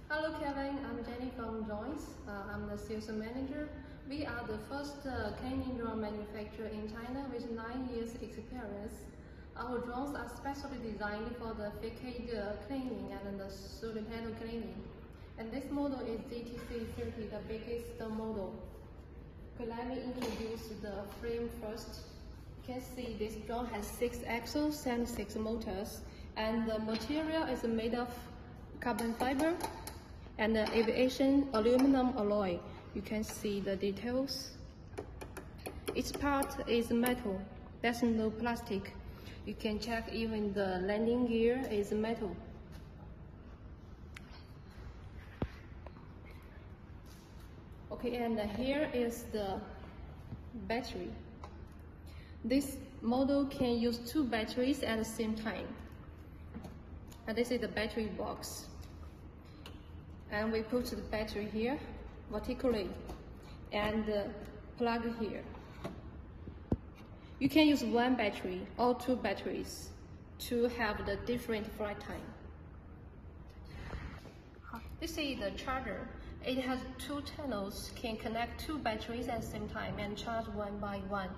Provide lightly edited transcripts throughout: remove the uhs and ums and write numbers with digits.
Hello Kevin, I'm Jenny from Joyce. I'm the sales manager. We are the first cleaning drone manufacturer in China with 9 years experience. Our drones are specially designed for the facade cleaning and the solar panel cleaning. And this model is JTC30, the biggest model. Okay, let me introduce the frame first. You can see this drone has 6 axles and 6 motors, and the material is made of carbon fiber and the aviation aluminum alloy. You can see the details. Each part is metal, there's no plastic. You can check even the landing gear is metal. Okay, and here is the battery. This model can use 2 batteries at the same time. And this is the battery box. And we put the battery here vertically and plug here. You can use 1 battery or 2 batteries to have the different flight time. This is the charger. It has 2 channels, can connect 2 batteries at the same time and charge one by one.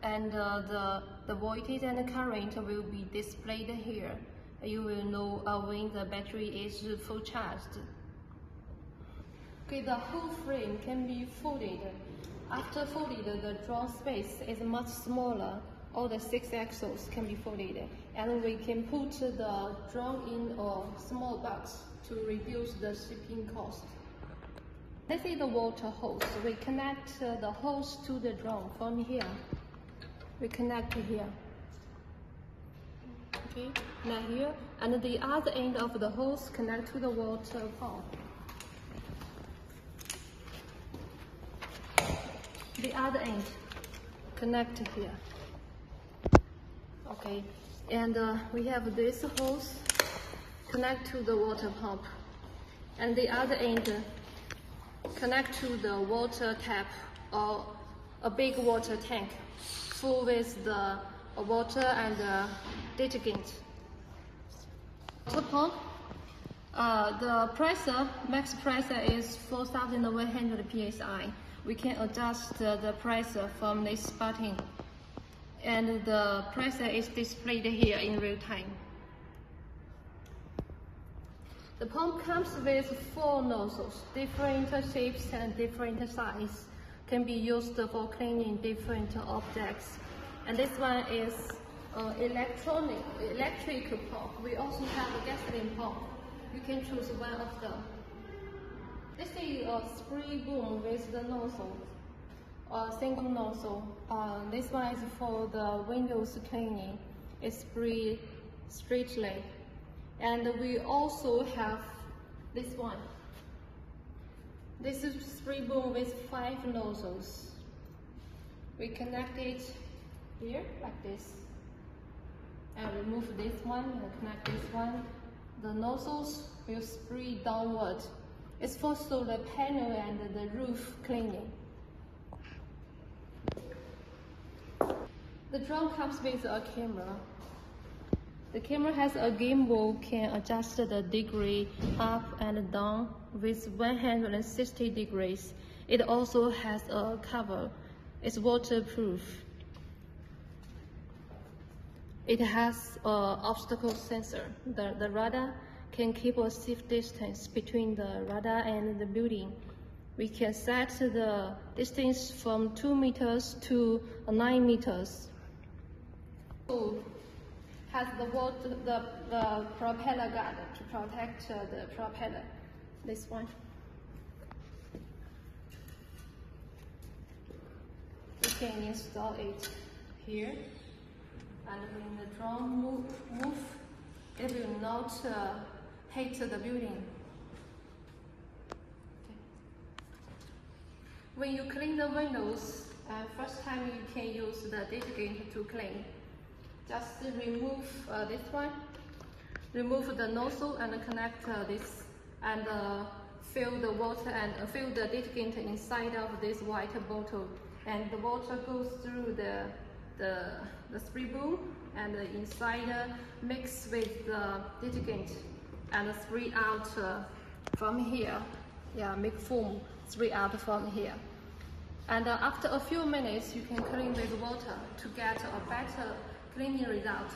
And the voltage and the current will be displayed here. You will know when the battery is full charged. Okay, the whole frame can be folded. After folded, the drone space is much smaller. All the 6 axles can be folded, and we can put the drone in a small box to reduce the shipping cost. This is the water hose. We connect the hose to the drone from here. We connect here. Okay, now here, and the other end of the hose connect to the water pump. The other end connect here. Okay, and we have this hose connect to the water pump, and the other end connect to the water tap or a big water tank full with the water and detergent. Water pump, the pressure, max pressure is 4,100 psi. We can adjust the pressure from this button, and the pressure is displayed here in real time. The pump comes with 4 nozzles, different shapes and different sizes, can be used for cleaning different objects. And this one is electric pump. We also have a gasoline pump. You can choose one of them. This is a spray boom with the nozzle, single nozzle. This one is for the windows cleaning. It sprays straightly. And we also have this one. This is spray boom with 5 nozzles. We connect it here like this, and remove this one and connect this one. The nozzles will spray downward. It's for solar panel and the roof cleaning. The drone comes with a camera. The camera has a gimbal, can adjust the degree up and down with 160 degrees. It also has a cover. It's waterproof. It has an obstacle sensor. The radar can keep a safe distance between the radar and the building. We can set the distance from 2 meters to 9 meters. So, has the propeller guard to protect the propeller. This one. We can install it here, and when the drone move, it will not hit the building. Okay. When you clean the windows, first time you can use the detergent to clean. Just remove this one, remove the nozzle and connect this, and fill the water and fill the detergent inside of this white bottle, and the water goes through the spray boom, and inside mix with the detergent and spray out from here. Yeah, make foam 3 out from here. And after a few minutes, you can clean with water to get a better cleaning result.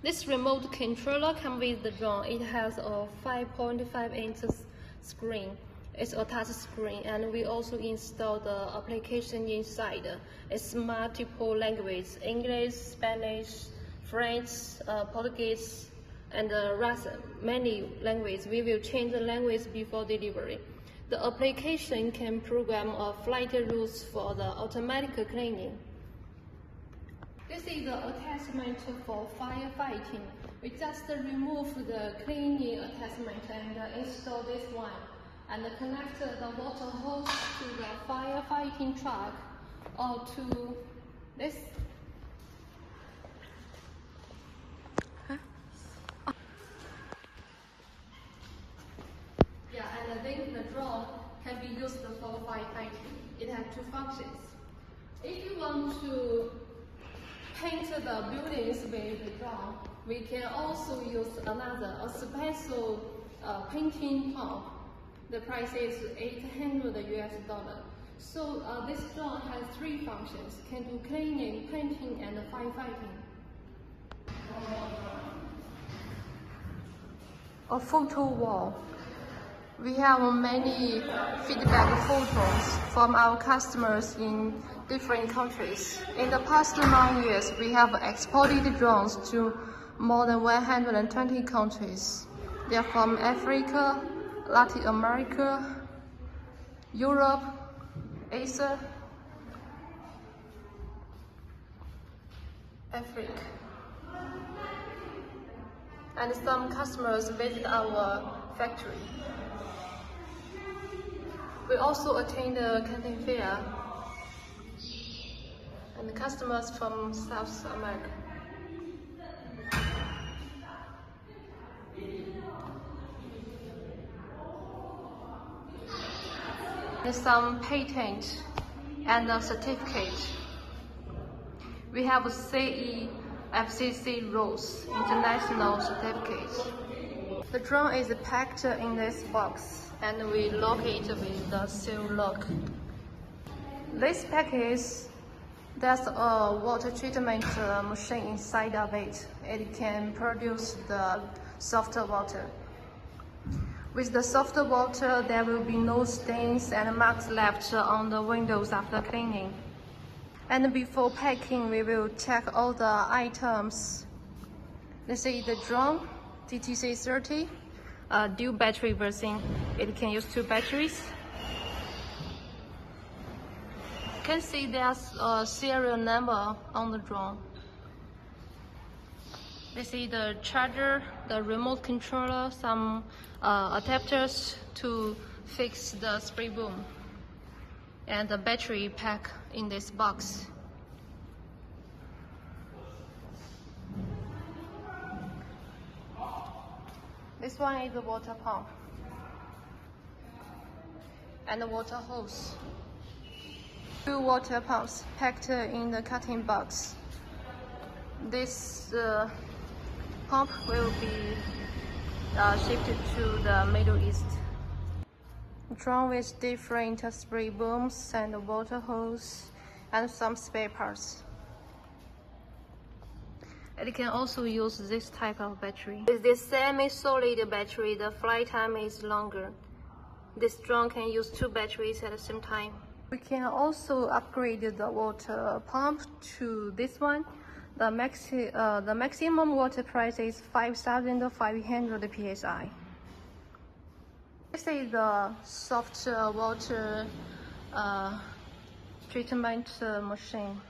This remote controller comes with the drone. It has a 5.5 inches screen. It's a touch screen, and we also install the application inside. It's multiple languages: English, Spanish, French, Portuguese, and Russian. Many languages. We will change the language before delivery. The application can program flight routes for the automatic cleaning. This is the attachment for firefighting. We just remove the cleaning attachment and install this one, and connect the water hose to the firefighting truck or to this. Yeah, and then the drone can be used for firefighting. It has 2 functions. If you want to paint the buildings with the drone, we can also use a special painting pump. The price is $800 US. So this drone has 3 functions: can do cleaning, painting, and firefighting. A photo wall. We have many feedback photos from our customers in different countries. In the past 9 years, we have exported drones to more than 120 countries. They are from Africa, Latin America, Europe, Asia, Africa. And some customers visit our factory. We also attend the Canton Fair and customers from South America. There's some patent and a certificate. We have a CE FCC rules, international certificate. The drone is packed in this box, and we lock it with the seal lock. This package, there's a water treatment machine inside of it. It can produce the soft water. With the soft water, there will be no stains and marks left on the windows after cleaning. And before packing, we will check all the items. This is the drone, JTC30, dual battery version. It can use 2 batteries. You can see there's a serial number on the drone. This is the charger, the remote controller, some adapters to fix the spray boom, and the battery pack in this box. This one is the water pump and the water hose. 2 water pumps packed in the cutting box. This pump will be shipped to the Middle East. Drone with different spray booms and water hose and some spare parts. It can also use this type of battery. With this semi-solid battery, the flight time is longer. This drone can use 2 batteries at the same time. We can also upgrade the water pump to this one. The maximum water price is 5,500 psi. This is the soft water treatment machine.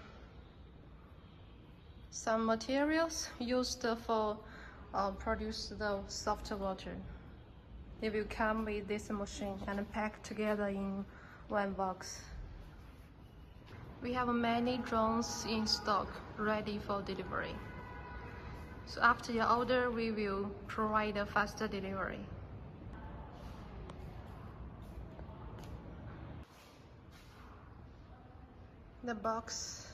Some materials used for produce the soft water. They will come with this machine and packed together in one box. We have many drones in stock ready for delivery. So after your order, we will provide a faster delivery. The box